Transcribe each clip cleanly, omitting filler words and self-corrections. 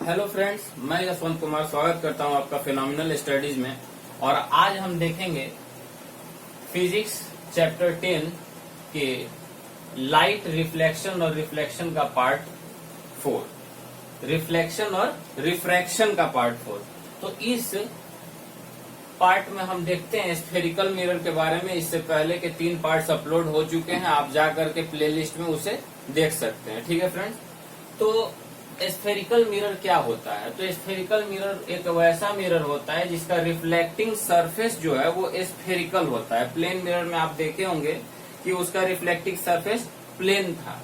Hello friends, मैं यशवंत कुमार स्वागत करता हूं आपका फिनोमिनल स्टडीज में। और आज हम देखेंगे फिजिक्स चैप्टर 10 के लाइट रिफ्लेक्शन और रिफ्लेक्शन का पार्ट 4, रिफ्लेक्शन और रिफ्रैक्शन का पार्ट 4। तो इस पार्ट में हम देखते हैं स्फेरिकल मिरर के बारे में। इससे पहले के 3 पार्ट्स अपलोड हो चुके हैं, आप जाकर के प्लेलिस्ट में उसे देख सकते हैं। ठीक है फ्रेंड्स, तो स्फेरिकल मिरर क्या होता है? तो स्फेरिकल मिरर एक वैसा मिरर होता है जिसका रिफ्लेक्टिंग सरफेस जो है वो स्फेरिकल होता है। प्लेन मिरर में आप देखे होंगे कि उसका रिफ्लेक्टिंग सरफेस प्लेन था।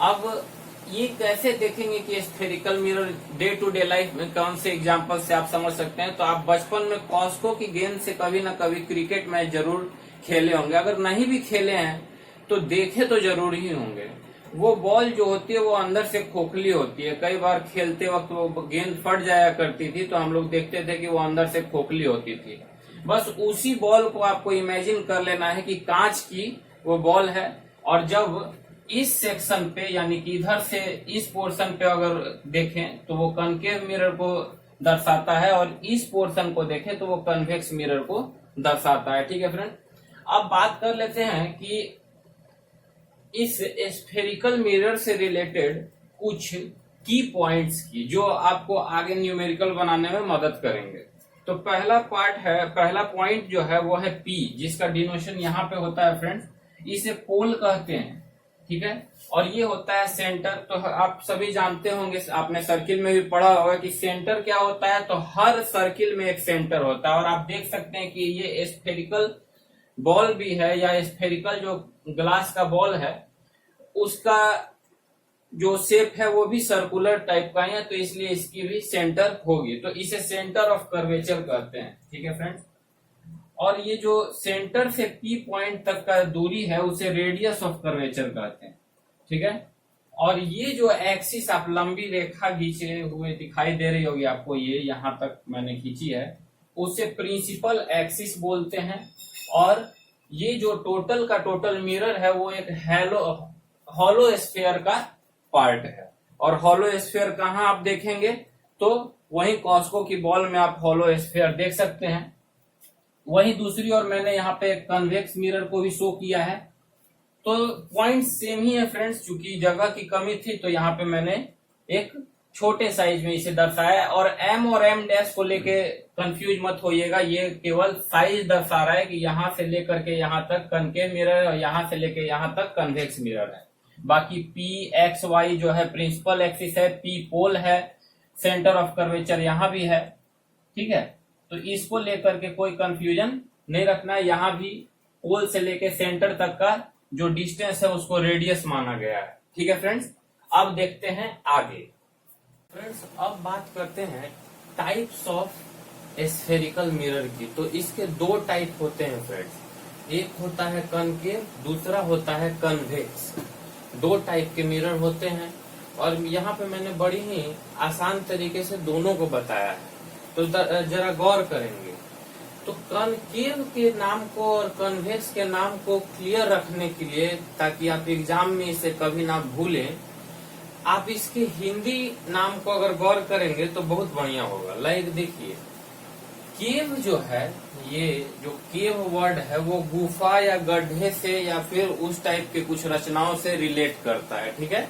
अब ये कैसे देखेंगे कि spherical mirror day to day life में कौन से एग्जांपल से आप समझ सकते हैं? तो आप बचपन में कॉस्को की गेंद से कभी ना कभी क्रिकेट मैच जरूर खेले होंगे। अगर नहीं भी खेले हैं तो देखे तो जरूर ही होंगे। वो बॉल जो होती है वो अंदर से खोखली होती है। कई बार खेलते वक्त वो गेंद फट जाया करती थी तो हम लोग देखते थे कि वो अंदर से खोखली होती थी। बस उसी बॉल को आपको इमेजिन कर लेना है कि कांच की वो बॉल है, और जब इस सेक्शन पे यानी कि इधर से इस पोर्शन पे अगर देखें तो वो कनकेव मिरर को दर्शाता है, और इस पोर्शन को देखें तो वो कन्वेक्स मिरर को दर्शाता है। ठीक है फ्रेंड, अब बात कर लेते हैं कि इस स्फेरिकल मिरर से रिलेटेड कुछ की पॉइंट्स की जो आपको आगे न्यूमेरिकल बनाने में मदद करेंगे। तो पहला पॉइंट जो है वो है पी, जिसका डिनोशन यहाँ पे होता है फ्रेंड्स। इसे पोल कहते हैं, ठीक है। और ये होता है सेंटर। तो आप सभी जानते होंगे, आपने सर्किल में भी पढ़ा होगा कि सेंटर क्या होता है। तो हर सर्किल में एक सेंटर होता है, और आप देख सकते हैं कि ये स्फेरिकल बॉल भी है, या स्फेरिकल जो ग्लास का बॉल है उसका जो शेप है वो भी सर्कुलर टाइप का है, तो इसलिए इसकी भी सेंटर होगी। तो इसे सेंटर ऑफ कर्वेचर कहते हैं। ठीक है फ्रेंड्स, और ये जो सेंटर से पी पॉइंट तक का दूरी है उसे रेडियस ऑफ कर्वेचर कहते हैं। ठीक है, और ये जो एक्सिस आप लंबी रेखा खींचे हुए दिखाई दे रही होगी आपको, ये यहाँ तक मैंने खींची है, उसे प्रिंसिपल एक्सिस बोलते हैं। और ये जो टोटल का टोटल मिरर है वो एक हॉलो स्फीयर का पार्ट है। और हॉलो स्फीयर कहाँ आप देखेंगे? तो वही कॉस्को की बॉल में आप हॉलो स्फीयर देख सकते हैं। वही दूसरी ओर मैंने यहाँ पे कन्वेक्स मिरर को भी शो किया है। तो पॉइंट सेम ही है फ्रेंड्स, चूंकि जगह की कमी थी तो यहाँ पे मैंने एक छोटे साइज में इसे दर्शाया। और एम और एम डैश को लेके कंफ्यूज मत होइएगा, ये केवल साइज दर्शा रहा है कि यहाँ से लेकर के यहाँ तक कनकेव मिरर है और यहाँ से लेके यहाँ तक कन्वेक्स मिरर है। बाकी पी एक्स वाई जो है प्रिंसिपल एक्सिस है, पी पोल है, सेंटर ऑफ कर्वेचर यहाँ भी है। ठीक है, तो इसको लेकर के कोई कंफ्यूजन नहीं रखना है। यहाँ भी पोल से लेके सेंटर तक का जो डिस्टेंस है उसको रेडियस माना गया है। ठीक है फ्रेंड्स, अब देखते हैं आगे। फ्रेंड्स, अब बात करते हैं टाइप्स ऑफ स्फेरिकल मिरर की। तो इसके 2 टाइप होते हैं फ्रेंड्स, एक होता है कनकेव, दूसरा होता है कन्वेक्स। 2 टाइप के मिरर होते हैं, और यहाँ पे मैंने बड़ी ही आसान तरीके से दोनों को बताया है, तो जरा गौर करेंगे। तो कनकेव के नाम को और कन्वेक्स के नाम को क्लियर रखने के लिए, ताकि आप एग्जाम में इसे कभी ना भूलें, आप इसके हिंदी नाम को अगर गौर करेंगे तो बहुत बढ़िया होगा। लाइक देखिए, केव जो है, ये जो केव वर्ड है वो गुफा या गड्ढे से या फिर उस टाइप के कुछ रचनाओं से रिलेट करता है। ठीक है,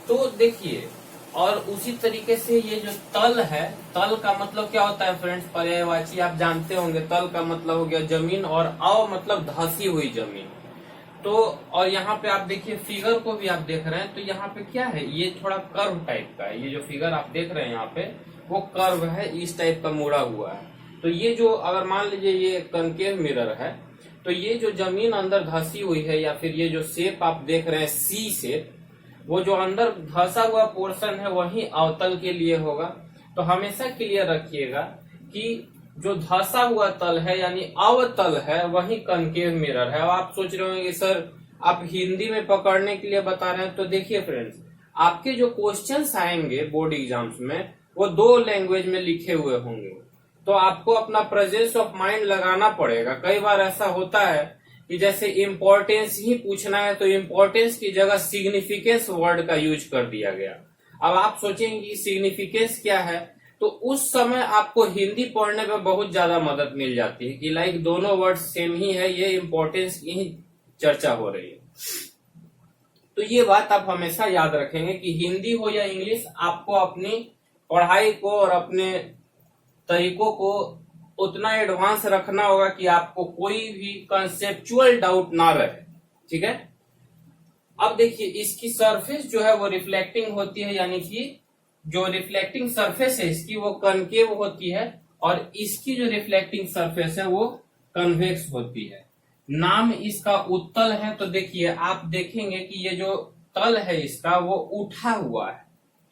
तो देखिए, और उसी तरीके से ये जो तल है, तल का मतलब क्या होता है फ्रेंड्स? पर्यायवाची आप जानते होंगे। तल का मतलब हो गया जमीन, और अव मतलब धंसी हुई जमीन। तो और यहाँ पे आप देखिए, फिगर को भी आप देख रहे हैं, तो यहाँ पे क्या है, ये थोड़ा कर्व टाइप का है। ये जो फिगर आप देख रहे हैं यहाँ पे वो कर्व है, इस टाइप का मुड़ा हुआ है। तो ये जो अगर मान लीजिए ये कनकेव मिरर है, तो ये जो जमीन अंदर धंसी हुई है, या फिर ये जो शेप आप देख रहे हैं सी शेप, वो जो अंदर धंसा हुआ पोर्शन है वही अवतल के लिए होगा। तो हमेशा क्लियर रखिएगा कि जो धंसा हुआ तल है यानी अवतल है वही कनकेव मिरर है। अब आप सोच रहे होंगे सर आप हिंदी में पकड़ने के लिए बता रहे हैं, तो देखिए फ्रेंड्स, आपके जो क्वेश्चंस आएंगे बोर्ड एग्जाम्स में वो 2 लैंग्वेज में लिखे हुए होंगे। तो आपको अपना प्रेजेंस ऑफ माइंड लगाना पड़ेगा। कई बार ऐसा होता है कि जैसे इम्पोर्टेंस ही पूछना है तो इम्पोर्टेंस की जगह सिग्निफिकेंस वर्ड का यूज कर दिया गया। अब आप सोचेंगे कि सिग्निफिकेंस क्या है, तो उस समय आपको हिंदी पढ़ने में बहुत ज्यादा मदद मिल जाती है कि लाइक दोनों वर्ड सेम ही है, ये इम्पोर्टेंस की ही चर्चा हो रही है। तो ये बात आप हमेशा याद रखेंगे कि हिंदी हो या इंग्लिश, आपको अपनी पढ़ाई को और अपने तरीकों को उतना एडवांस रखना होगा कि आपको कोई भी कंसेप्चुअल डाउट ना रहे। ठीक है, अब देखिए इसकी सरफेस जो है वो रिफ्लेक्टिंग होती है, यानी कि जो रिफ्लेक्टिंग सरफेस है इसकी वो कनकेव होती है, और इसकी जो रिफ्लेक्टिंग सरफेस है वो कन्वेक्स होती है। नाम इसका उत्तल है, तो देखिए आप देखेंगे कि ये जो तल है इसका वो उठा हुआ है।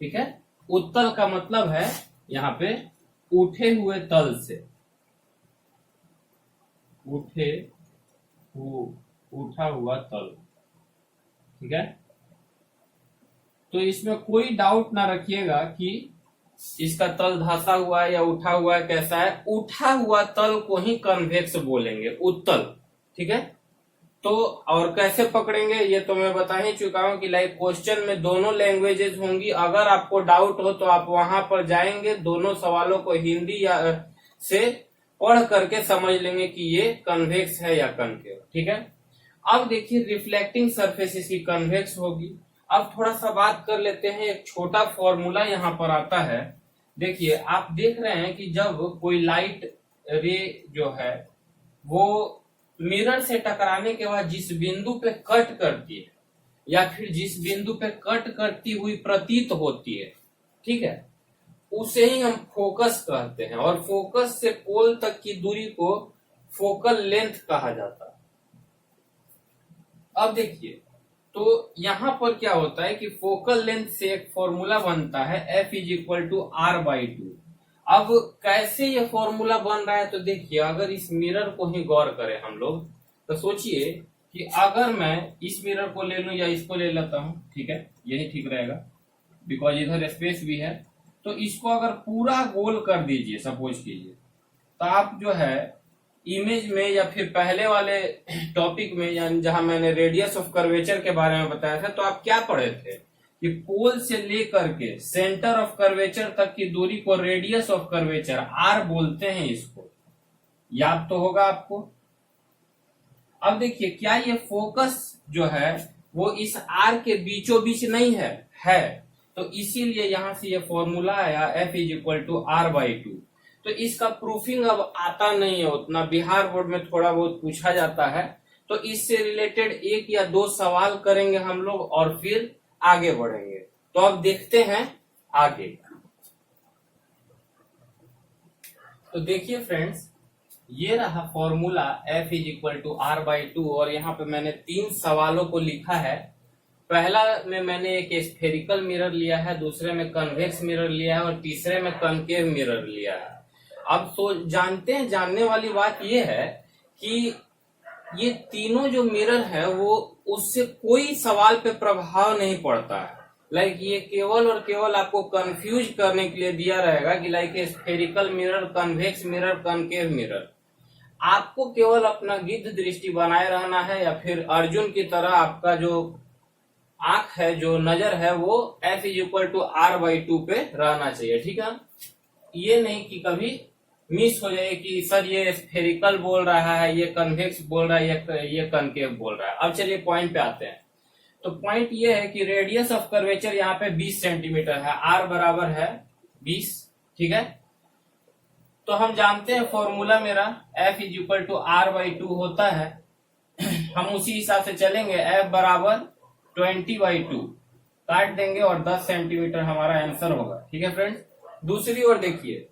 ठीक है, उत्तल का मतलब है यहाँ पे उठे हुए तल से, उठा हुआ तल। ठीक है, तो इसमें कोई डाउट ना रखिएगा कि इसका तल धंसा हुआ है या उठा हुआ है, कैसा है। उठा हुआ तल को ही कन्वेक्स बोलेंगे, उत्तल। ठीक है, तो और कैसे पकड़ेंगे ये तो मैं बता ही चुका हूं कि लाइक क्वेश्चन में दोनों लैंग्वेजेस होंगी। अगर आपको डाउट हो तो आप वहां पर जाएंगे, दोनों सवालों को हिंदी या से पढ़ करके समझ लेंगे कि ये कन्वेक्स है या कनकेव। ठीक है, अब देखिए रिफ्लेक्टिंग सरफेस इसकी कन्वेक्स होगी। अब थोड़ा सा बात कर लेते हैं, एक छोटा फॉर्मूला यहाँ पर आता है। देखिए आप देख रहे हैं कि जब कोई लाइट रे जो है वो मिरर से टकराने के बाद जिस बिंदु पे कट करती है या फिर जिस बिंदु पे कट करती हुई प्रतीत होती है, ठीक है, उसे ही हम फोकस कहते हैं, और फोकस से पोल तक की दूरी को फोकल लेंथ कहा जाता है। अब देखिए तो यहां पर क्या होता है कि फोकल लेंथ से एक फॉर्मूला बनता है F = R/2। अब कैसे ये फॉर्मूला बन रहा है, तो देखिए अगर इस मिरर को ही गौर करें हम लोग, तो सोचिए कि अगर मैं इस मिरर को ले लूं या इसको ले लेता हूं, ठीक है, यही ठीक रहेगा बिकॉज इधर स्पेस भी है। तो इसको अगर पूरा गोल कर दीजिए सपोज कीजिए, तो आप जो है इमेज में या फिर पहले वाले टॉपिक में यानी जहां मैंने रेडियस ऑफ कर्वेचर के बारे में बताया था, तो आप क्या पढ़े थे कि पोल से लेकर के सेंटर ऑफ कर्वेचर तक की दूरी को रेडियस ऑफ कर्वेचर आर बोलते हैं। इसको याद तो होगा आपको। अब देखिए क्या ये फोकस जो है वो इस आर के बीचों बीच नहीं है, तो इसीलिए यहां से ये फॉर्मूला आया F = R/2। तो इसका प्रूफिंग अब आता नहीं है उतना, बिहार बोर्ड में थोड़ा बहुत पूछा जाता है, तो इससे रिलेटेड एक या दो सवाल करेंगे हम लोग और फिर आगे बढ़ेंगे। तो अब देखते हैं आगे। तो देखिए फ्रेंड्स, ये रहा फॉर्मूला F = R/2, और यहाँ पे मैंने 3 सवालों को लिखा है। पहला में मैंने एक स्फेरिकल मिरर लिया है, दूसरे में कन्वेक्स मिरर लिया है और तीसरे में कनकेव मिरर लिया है। अब तो जानते हैं, जानने वाली बात ये है कि ये तीनों जो मिरर है वो उससे कोई सवाल पे प्रभाव नहीं पड़ता है। लाइक ये केवल और केवल आपको कंफ्यूज करने के लिए दिया रहेगा कि like spherical mirror, convex mirror, concave mirror. आपको केवल अपना गिद्ध दृष्टि बनाए रहना है, या फिर अर्जुन की तरह आपका जो आंख है, जो नजर है, वो F = R/2 पे रहना चाहिए। ठीक है, ये नहीं कि कभी मिस हो जाए कि सर ये स्फेरिकल बोल रहा है, ये कन्वेक्स बोल रहा है, ये कनकेव बोल रहा है। अब चलिए पॉइंट पे आते हैं। तो पॉइंट ये है कि रेडियस ऑफ कर्वेचर यहाँ पे 20 सेंटीमीटर है, R बराबर है 20। ठीक है, तो हम जानते हैं फॉर्मूला मेरा F = R/2 होता है। हम उसी हिसाब से चलेंगे, F बराबर 20/2 काट देंगे और 10 सेंटीमीटर हमारा आंसर होगा। ठीक है फ्रेंड्स, दूसरी ओर देखिए,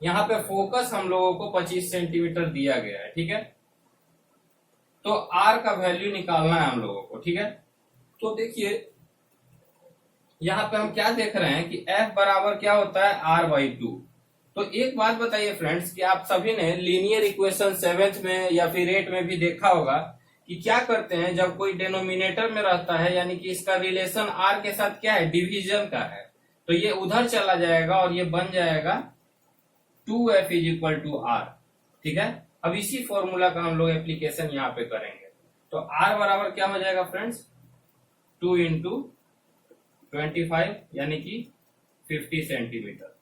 यहाँ पे फोकस हम लोगों को 25 सेंटीमीटर दिया गया है। ठीक है, तो R का वैल्यू निकालना है हम लोगों को। ठीक है, तो देखिए यहाँ पे हम क्या देख रहे हैं कि F बराबर क्या होता है, R/2। तो एक बात बताइए फ्रेंड्स कि आप सभी ने लीनियर इक्वेशन 7th में या फिर 8 में भी देखा होगा कि क्या करते हैं जब कोई डिनोमिनेटर में रहता है, यानी कि इसका रिलेशन R के साथ क्या है, डिवीजन का है, तो ये उधर चला जाएगा और ये बन जाएगा 2F = R। ठीक है, अब इसी फॉर्मूला का हम लोग एप्लीकेशन यहाँ पे करेंगे। तो R बराबर क्या हो जाएगा फ्रेंड्स, 2 × 25 यानी कि 50 सेंटीमीटर।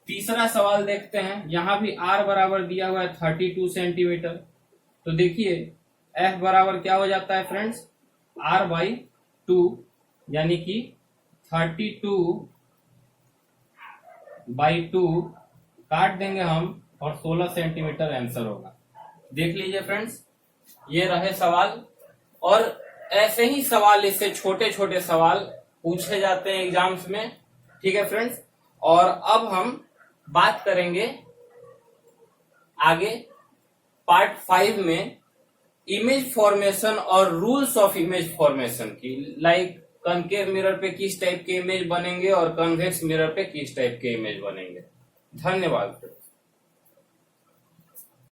तीसरा सवाल देखते हैं, यहां भी r बराबर दिया हुआ है 32 सेंटीमीटर। तो देखिए f बराबर क्या हो जाता है फ्रेंड्स, r/2 यानी कि 32/2 काट देंगे हम और 16 सेंटीमीटर आंसर होगा। देख लीजिए फ्रेंड्स, ये रहे सवाल। और ऐसे ही सवाल, इससे छोटे छोटे सवाल पूछे जाते हैं एग्जाम्स में, ठीक है फ्रेंड्स। और अब हम बात करेंगे आगे पार्ट 5 में इमेज फॉर्मेशन और रूल्स ऑफ इमेज फॉर्मेशन की। लाइक कनकेव मिरर पे किस टाइप के इमेज बनेंगे और कन्वेक्स मिरर पे किस टाइप के इमेज बनेंगे। धन्यवाद।